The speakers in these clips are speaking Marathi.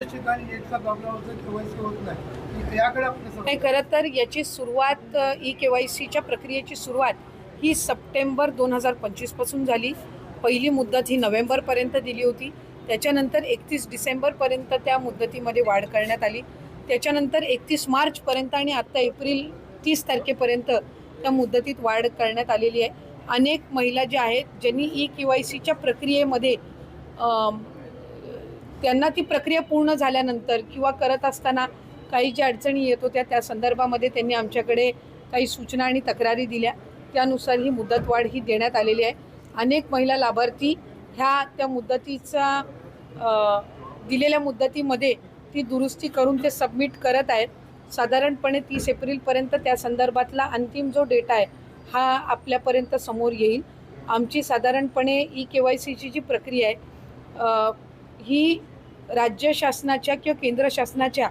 ठिकाणी नेटचा प्रॉब्लेम होतो, केवायसी होत नाही, याकडे आपलं नाही. खरं तर याची सुरुवात ई-केवायसीच्या प्रक्रियेची सुरुवात ही सप्टेंबर 2025 पासून झाली. पहिली मुदत ही नोव्हेंबरपर्यंत दिली होती. त्याच्यानंतर 31 डिसेंबरपर्यंत त्या मुदतीमध्ये वाढ करण्यात आली. त्याच्यानंतर 31 मार्चपर्यंत आणि आत्ता एप्रिल 30 तारखेपर्यंत त्या मुदतीत वाढ करण्यात आलेली आहे. अनेक महिला ज्या आहेत ज्यांनी ई-केवायसीच्या प्रक्रियेमध्ये त्यांना ती प्रक्रिया पूर्ण झाल्यानंतर किंवा करत असताना काही ज्या अडचणी येत होत्या त्या संदर्भामध्ये त्यांनी आमच्याकडे काही सूचना आणि तक्रारी दिल्या. त्यानुसार ही मुदतवाढ ही देण्यात आलेली आहे. अनेक महिला लाभार्थी ह्या त्या मुदतीचा दिलेल्या मुदतीमध्ये ती दुरुस्ती करून ते सबमिट करत आहेत. साधारणपणे 30 एप्रिलपर्यंत त्या संदर्भातला अंतिम जो डेटा आहे हा आपल्यापर्यंत समोर येईल. आमची साधारणपणे ई-केवायसीची जी प्रक्रिया आहे ही राज्य शासनाच्या किंवा केंद्र शासनाच्या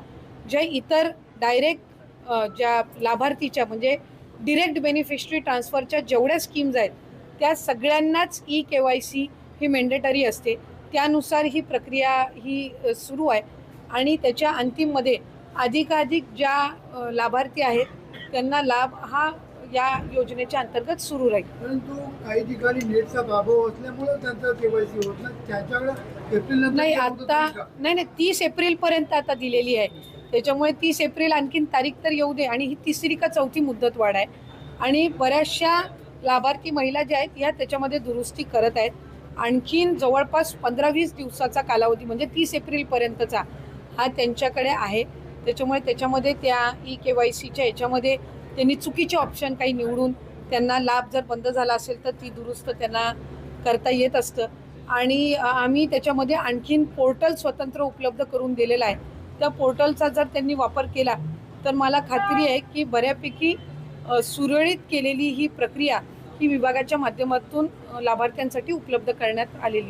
ज्या इतर डायरेक्ट ज्या लाभार्थीच्या म्हणजे डिरेक्ट बेनिफिशरी ट्रान्सफरच्या जेवढ्या स्कीम्स आहेत त्या सगळ्यांनाच ई-केवायसी ही मॅन्डेटरी असते. त्यानुसार ही प्रक्रिया ही सुरू आहे आणि त्याच्या अंतिममध्ये अधिकाधिक ज्या लाभार्थी आहेत त्यांना लाभ हा या योजनेच्या अंतर्गत सुरू राहील. परंतु काही ठिकाणी नेटचा प्रभाव असल्यामुळे त्यांचं केवायसी होत नाही. त्याच्याकडे एप्रिल नाही आता नाही 30 एप्रिलपर्यंत आता दिलेली आहे. त्याच्यामुळे 30 एप्रिल आणखीन तारीख तर येऊ दे. आणि ही तिसरी का चौथी मुदत वाढ आहे आणि बऱ्याचशा लाभार्थी महिला ज्या आहेत ह्या त्याच्यामध्ये दुरुस्ती करत आहेत. आणखीन जवळपास 15-20 दिवसाचा कालावधी म्हणजे 30 एप्रिलपर्यंतचा हा त्यांच्याकडे आहे. त्याच्यामुळे त्याच्यामध्ये त्या ई-केवायसीच्या याच्यामध्ये त्यांनी चुकीचे ऑप्शन काही निवडून त्यांना लाभ जर बंद झाला असेल तर ती दुरुस्त त्यांना करता येत असतं. आणि आम्ही त्याच्यामध्ये आणखीन पोर्टल स्वतंत्र उपलब्ध करून दिलेला आहे. त्या पोर्टलचा जर त्यांनी वापर केला तर मला खात्री आहे की बऱ्यापैकी सुरळीत केलेली ही प्रक्रिया ही विभागाच्या माध्यमातून लाभार्थ्यांसाठी उपलब्ध करण्यात आलेली आहे.